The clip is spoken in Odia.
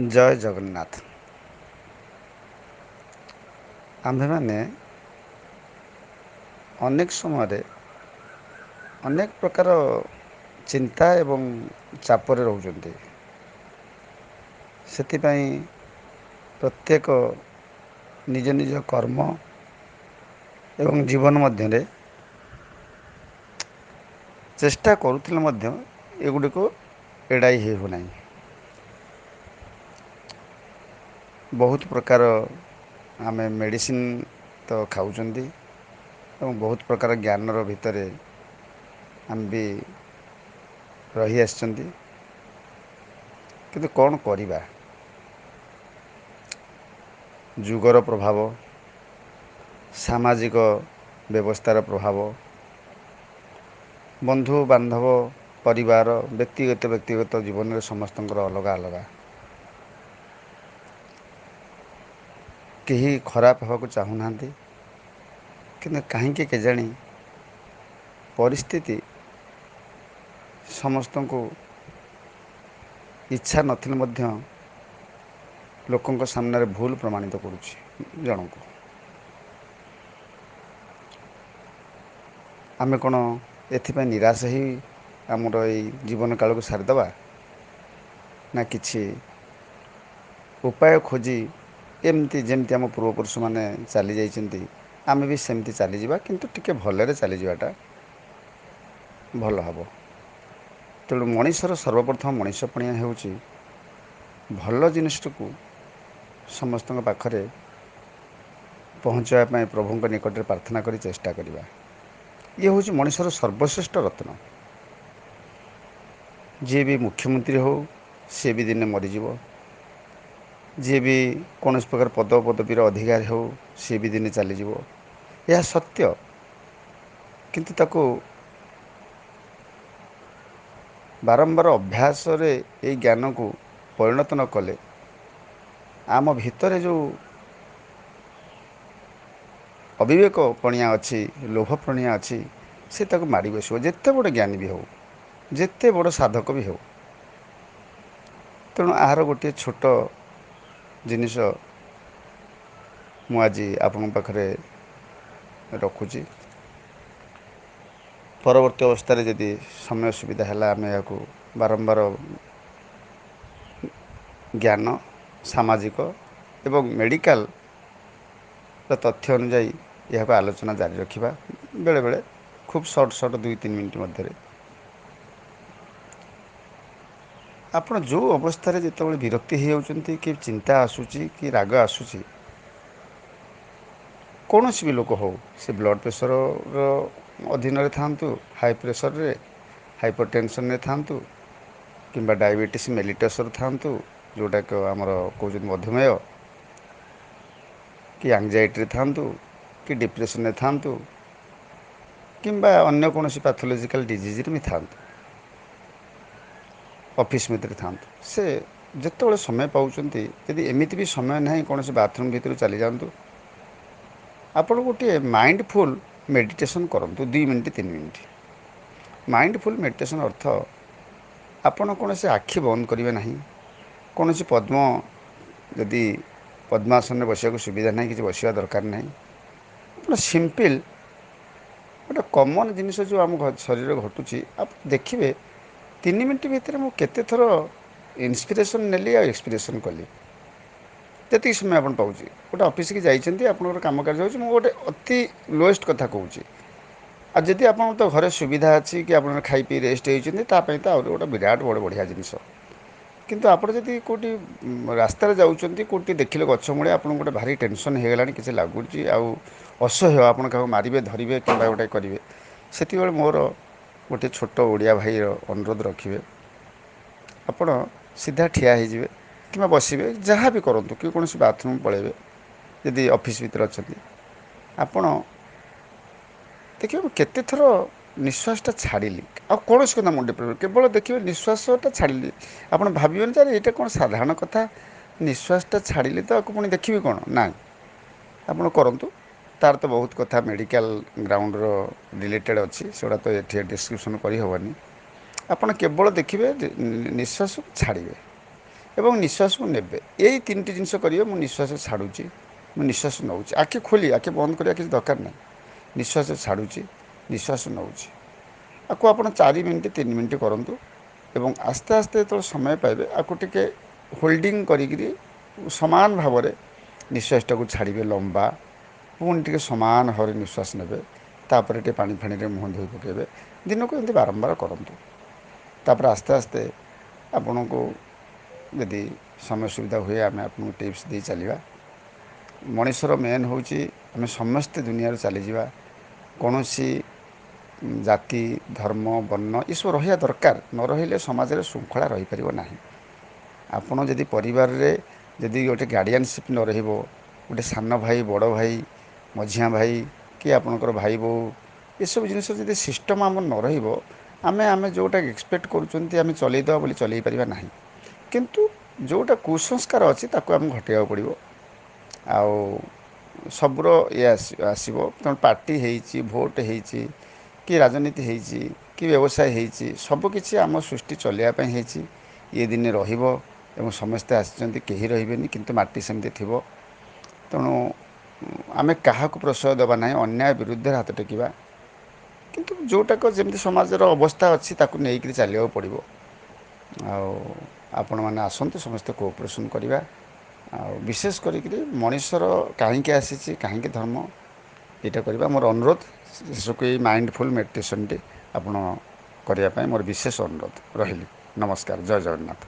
ଜୟ ଜଗନ୍ନାଥ। ଆମ୍ଭେମାନେ ଅନେକ ସମୟରେ ଅନେକ ପ୍ରକାର ଚିନ୍ତା ଏବଂ ଚାପରେ ରହୁଛନ୍ତି। ସେଥିପାଇଁ ପ୍ରତ୍ୟେକ ନିଜ ନିଜ କର୍ମ ଏବଂ ଜୀବନ ମଧ୍ୟରେ ଚେଷ୍ଟା କରୁଥିଲେ ମଧ୍ୟ ଏଗୁଡ଼ିକୁ ଏଡ଼ାଇ ହେଉନାହିଁ। ବହୁତ ପ୍ରକାର ଆମେ ମେଡ଼ିସିନ୍ ତ ଖାଉଛନ୍ତି ଏବଂ ବହୁତ ପ୍ରକାର ଜ୍ଞାନର ଭିତରେ ଆମେ ବି ରହିଆସିଛନ୍ତି। କିନ୍ତୁ କ'ଣ କରିବା? ଯୁଗର ପ୍ରଭାବ, ସାମାଜିକ ବ୍ୟବସ୍ଥାର ପ୍ରଭାବ, ବନ୍ଧୁ ବାନ୍ଧବ, ପରିବାର, ବ୍ୟକ୍ତିଗତ ଜୀବନରେ ସମସ୍ତଙ୍କର ଅଲଗା ଅଲଗା। କେହି ଖରାପ ହେବାକୁ ଚାହୁଁନାହାନ୍ତି, କିନ୍ତୁ କାହିଁକି କେଜାଣି ପରିସ୍ଥିତି ସମସ୍ତଙ୍କୁ ଇଚ୍ଛା ନଥିଲେ ମଧ୍ୟ ଲୋକଙ୍କ ସାମ୍ନାରେ ଭୁଲ ପ୍ରମାଣିତ କରୁଛି ଜଣଙ୍କୁ। ଆମେ କ'ଣ ଏଥିପାଇଁ ନିରାଶ ହେଇ ଆମର ଏଇ ଜୀବନ କାଳକୁ ସାରିଦେବା, ନା କିଛି ଉପାୟ ଖୋଜି ଏମିତି ଯେମିତି ଆମ ପୂର୍ବପୁରୁଷମାନେ ଚାଲି ଯାଇଛନ୍ତି ଆମେ ବି ସେମିତି ଚାଲିଯିବା, କିନ୍ତୁ ଟିକେ ଭଲରେ ଚାଲିଯିବାଟା ଭଲ ହେବ। ତେଣୁ ମଣିଷର ସର୍ବପ୍ରଥମ ମଣିଷପଣିଆ ହେଉଛି ଭଲ ଜିନିଷଟିକୁ ସମସ୍ତଙ୍କ ପାଖରେ ପହଞ୍ଚାଇବା ପାଇଁ ପ୍ରଭୁଙ୍କ ନିକଟରେ ପ୍ରାର୍ଥନା କରି ଚେଷ୍ଟା କରିବା। ଇଏ ହେଉଛି ମଣିଷର ସର୍ବଶ୍ରେଷ୍ଠ ରତ୍ନ। ଯିଏ ବି ମୁଖ୍ୟମନ୍ତ୍ରୀ ହେଉ, ସିଏ ବି ଦିନେ ମରିଯିବ। ଯିଏ ବି କୌଣସି ପ୍ରକାର ପଦପଦବୀର ଅଧିକାରୀ ହେଉ, ସିଏ ବି ଦିନେ ଚାଲିଯିବ। ଏହା ସତ୍ୟ, କିନ୍ତୁ ତାକୁ ବାରମ୍ବାର ଅଭ୍ୟାସରେ ଏଇ ଜ୍ଞାନକୁ ପରିଣତ ନ କଲେ ଆମ ଭିତରେ ଯେଉଁ ଅବିବେକ ପଣିଆ ଅଛି, ଲୋଭ ପଣିଆ ଅଛି, ସେ ତାକୁ ମାଡ଼ି ବସିବ। ଯେତେ ବଡ଼ ଜ୍ଞାନୀ ବି ହେଉ, ଯେତେ ବଡ଼ ସାଧକ ବି ହେଉ। ତେଣୁ ଏହାର ଗୋଟିଏ ଛୋଟ ଜିନିଷ ମୁଁ ଆଜି ଆପଣଙ୍କ ପାଖରେ ରଖୁଛି। ପରବର୍ତ୍ତୀ ଅବସ୍ଥାରେ ଯଦି ସମୟ ସୁବିଧା ହେଲା ଆମେ ଏହାକୁ ବାରମ୍ବାର ଜ୍ଞାନ, ସାମାଜିକ ଏବଂ ମେଡ଼ିକାଲର ତଥ୍ୟ ଅନୁଯାୟୀ ଏହାକୁ ଆଲୋଚନା ଜାରି ରଖିବା। ବେଳେବେଳେ ଖୁବ୍ ସର୍ଟ 2-3 ମିନିଟ୍ ମଧ୍ୟରେ। ଆପଣ ଯେଉଁ ଅବସ୍ଥାରେ ଯେତେବେଳେ ବିରକ୍ତି ହୋଇଯାଉଛନ୍ତି, କି ଚିନ୍ତା ଆସୁଛି, କି ରାଗ ଆସୁଛି, କୌଣସି ବି ଲୋକ ହେଉ, ସେ ବ୍ଲଡ଼ ପ୍ରେସରର ଅଧୀନରେ ଥାଆନ୍ତୁ, ହାଇ ପ୍ରେସରରେ, ହାଇପର ଟେନସନରେ ଥାଆନ୍ତୁ, କିମ୍ବା ଡାଇବେଟିସ୍ ମେଲିଟସରେ ଥାଆନ୍ତୁ, ଯେଉଁଟାକ ଆମର କହୁଛନ୍ତି ମଧୁମେହ, କି ଆଙ୍ଗଜାଇଟିରେ ଥାଆନ୍ତୁ, କି ଡିପ୍ରେସନରେ ଥାଆନ୍ତୁ, କିମ୍ବା ଅନ୍ୟ କୌଣସି ପାଥୋଲୋଜିକାଲ ଡିଜିଜ୍ରେ ବି ଥାଆନ୍ତୁ, ଅଫିସ୍ ଭିତରେ ଥାଆନ୍ତୁ, ସେ ଯେତେବେଳେ ସମୟ ପାଉଛନ୍ତି, ଯଦି ଏମିତି ବି ସମୟ ନାହିଁ, କୌଣସି ବାଥରୁମ୍ ଭିତରୁ ଚାଲିଯାଆନ୍ତୁ। ଆପଣ ଗୋଟିଏ ମାଇଣ୍ଡଫୁଲ୍ ମେଡ଼ିଟେସନ୍ କରନ୍ତୁ, 2 ମିନିଟ୍ 3 ମିନିଟ୍। ମାଇଣ୍ଡଫୁଲ୍ ମେଡ଼ିଟେସନ୍ ଅର୍ଥ ଆପଣ କୌଣସି ଆଖି ବନ୍ଦ କରିବେ ନାହିଁ। କୌଣସି ଯଦି ପଦ୍ମାସନରେ ବସିବାକୁ ସୁବିଧା ନାହିଁ, କିଛି ବସିବା ଦରକାର ନାହିଁ। ଆପଣ ସିମ୍ପଲ୍ ଗୋଟେ କମନ୍ ଜିନିଷ ଯେଉଁ ଆମ ଶରୀରରେ ଘଟୁଛି, ଆପଣ ଦେଖିବେ 3 ମିନିଟ୍ ଭିତରେ ମୁଁ କେତେଥର ଇନ୍ସପିରେସନ୍ ନେଲି ଆଉ ଏକ୍ସପିରେସନ୍ କଲି। ଯେତିକି ସମୟ ଆପଣ ପାଉଛି, ଗୋଟେ ଅଫିସ୍କି ଯାଇଛନ୍ତି, ଆପଣଙ୍କର କାମ କାର୍ଯ୍ୟ ହେଉଛି, ମୁଁ ଗୋଟେ ଅତି ଲୋଏଷ୍ଟ କଥା କହୁଛି। ଆଉ ଯଦି ଆପଣଙ୍କ ତ ଘରେ ସୁବିଧା ଅଛି, କି ଆପଣଙ୍କର ଖାଇ ପିଇ ରେଷ୍ଟ ହେଇଛନ୍ତି, ତା ପାଇଁ ତ ଆହୁରି ଗୋଟେ ବିରାଟ ବଢ଼ିଆ ଜିନିଷ। କିନ୍ତୁ ଆପଣ ଯଦି କେଉଁଠି ରାସ୍ତାରେ ଯାଉଛନ୍ତି, କେଉଁଠି ଦେଖିଲେ ଗଛ ମୂଳେ ଆପଣଙ୍କୁ ଗୋଟେ ଭାରି ଟେନସନ୍ ହୋଇଗଲାଣି, କିଛି ଲାଗୁଛି, ଆଉ ଅସହ୍ୟ, ଆପଣ କାହାକୁ ମାରିବେ, ଧରିବେ, କିମ୍ବା ଗୋଟେ କରିବେ, ସେତିକିବେଳେ ମୋର ଗୋଟିଏ ଛୋଟ ଓଡ଼ିଆ ଭାଇର ଅନୁରୋଧ ରଖିବେ। ଆପଣ ସିଧା ଠିଆ ହୋଇଯିବେ, କିମ୍ବା ବସିବେ, ଯାହା ବି କରନ୍ତୁ, କି କୌଣସି ବାଥରୁମ୍ ପଳାଇବେ, ଯଦି ଅଫିସ୍ ଭିତରେ ଅଛନ୍ତି, ଆପଣ ଦେଖିବେ ମୁଁ କେତେଥର ନିଶ୍ୱାସଟା ଛାଡ଼ିଲି, ଆଉ କୌଣସି କଥା ମୁଣ୍ଡ ପୁରେଇବେନି, କେବଳ ଦେଖିବେ ନିଶ୍ୱାସଟା ଛାଡ଼ିଲି। ଆପଣ ଭାବିବେନି ଯେ ଏଇଟା କ'ଣ ସାଧାରଣ କଥା, ନିଶ୍ୱାସଟା ଛାଡ଼ିଲି ତ ଆକୁ ପୁଣି ଦେଖିବି କ'ଣ, ନାଇଁ, ଆପଣ କରନ୍ତୁ। ତାର ତ ବହୁତ କଥା ମେଡ଼ିକାଲ ଗ୍ରାଉଣ୍ଡର ରିଲେଟେଡ଼୍ ଅଛି, ସେଗୁଡ଼ା ତ ଏଠି ଡିସ୍କ୍ରିପ୍ସନ୍ କରିହେବନି। ଆପଣ କେବଳ ଦେଖିବେ ନିଶ୍ୱାସକୁ ଛାଡ଼ିବେ। ଏବଂ ନିଶ୍ୱାସକୁ ନେବେ। ଏଇ ତିନିଟି ଜିନିଷ କରିବେ। ମୁଁ ନିଶ୍ୱାସ ଛାଡ଼ୁଛି, ମୁଁ ନିଶ୍ୱାସ ନେଉଛି। ଆଖି ଖୋଲି, ଆଖି ବନ୍ଦ କରିବା କିଛି ଦରକାର ନାହିଁ। ନିଶ୍ୱାସ ଛାଡ଼ୁଛି, ନିଶ୍ୱାସ ନେଉଛି। ଆକୁ ଆପଣ 4 ମିନିଟ୍ 3 ମିନିଟ୍ କରନ୍ତୁ ଏବଂ ଆସ୍ତେ ଆସ୍ତେ ଯେତେବେଳେ ସମୟ ପାଇବେ ଆକୁ ଟିକେ ହୋଲ୍ଡିଂ କରିକିରି ସମାନ ଭାବରେ ନିଶ୍ୱାସଟାକୁ ଛାଡ଼ିବେ ଲମ୍ବା। ପୁଣି ଟିକେ ସମାନ ଭାବରେ ନିଶ୍ୱାସ ନେବେ। ତାପରେ ଟିକେ ପାଣି ଫାଣିରେ ମୁହଁ ଧୋଇ ପକାଇବେ। ଦିନକୁ ଏମିତି ବାରମ୍ବାର କରନ୍ତୁ। ତାପରେ ଆସ୍ତେ ଆସ୍ତେ ଆପଣଙ୍କୁ ଯଦି ସମୟ ସୁବିଧା ହୁଏ ଆମେ ଆପଣଙ୍କୁ ଟିପ୍ସ ଦେଇ ଚାଲିବା। ମଣିଷର ମେନ୍ ହେଉଛି ଆମେ ସମସ୍ତେ ଦୁନିଆରେ ଚାଲିଯିବା। କୌଣସି ଜାତି, ଧର୍ମ, ବର୍ଣ୍ଣ ଏସବୁ ରହିବା ଦରକାର। ନ ରହିଲେ ସମାଜରେ ଶୃଙ୍ଖଳା ରହିପାରିବ ନାହିଁ। ଆପଣ ଯଦି ପରିବାରରେ ଯଦି ଗୋଟେ ଗାର୍ଡ଼ିଆନସିପ୍ ନ ରହିବ, ଗୋଟେ ସାନ ଭାଇ, ବଡ଼ ଭାଇ, ମଝିଆ ଭାଇ କି ଆପଣଙ୍କର ଭାଇ ବୋଉ ଏସବୁ ଜିନିଷ ଯଦି ସିଷ୍ଟମ୍ ଆମର ନ ରହିବ, ଆମେ ଯେଉଁଟା ଏକ୍ସପେକ୍ଟ କରୁଛନ୍ତି ଆମେ ଚଲେଇଦେବା ବୋଲି ଚଲେଇ ପାରିବା ନାହିଁ। କିନ୍ତୁ ଯେଉଁଟା କୁସଂସ୍କାର ଅଛି ତାକୁ ଆମକୁ ହଟେଇବାକୁ ପଡ଼ିବ। ଆଉ ସବୁର ଇଏ ଆସିବ। ତେଣୁ ପାର୍ଟି ହେଇଛି, ଭୋଟ୍ ହେଇଛି, କି ରାଜନୀତି ହେଇଛି, କି ବ୍ୟବସାୟ ହେଇଛି, ସବୁକିଛି ଆମ ସୃଷ୍ଟି ଚଲେଇବା ପାଇଁ ହେଇଛି। ଇଏ ଦିନେ ରହିବ ଏବଂ ସମସ୍ତେ ଆସିଛନ୍ତି, କେହି ରହିବେନି, କିନ୍ତୁ ମାଟି ସେମିତି ଥିବ। ତେଣୁ ଆମେ କାହାକୁ ପ୍ରଶ୍ରୟ ଦେବା ନାହିଁ, ଅନ୍ୟାୟ ବିରୁଦ୍ଧରେ ହାତ ଟେକିବା। କିନ୍ତୁ ଯେଉଁଟାକ ଯେମିତି ସମାଜର ଅବସ୍ଥା ଅଛି ତାକୁ ନେଇକରି ଚାଲିବାକୁ ପଡ଼ିବ। ଆଉ ଆପଣମାନେ ଆସନ୍ତୁ, ସମସ୍ତେ କୋଅପରେସନ୍ କରିବା। ଆଉ ବିଶେଷ କରିକରି ମଣିଷର କାହିଁକି ଆସିଛି, କାହିଁକି ଧର୍ମ, ଏଇଟା କରିବା ମୋର ଅନୁରୋଧ। ଶେଷକୁ ଏଇ ମାଇଣ୍ଡଫୁଲ୍ ମେଡ଼ିଟେସନ୍ଟି ଆପଣ କରିବା ପାଇଁ ମୋର ବିଶେଷ ଅନୁରୋଧ। ରହିଲି, ନମସ୍କାର, ଜୟ ଜଗନ୍ନାଥ।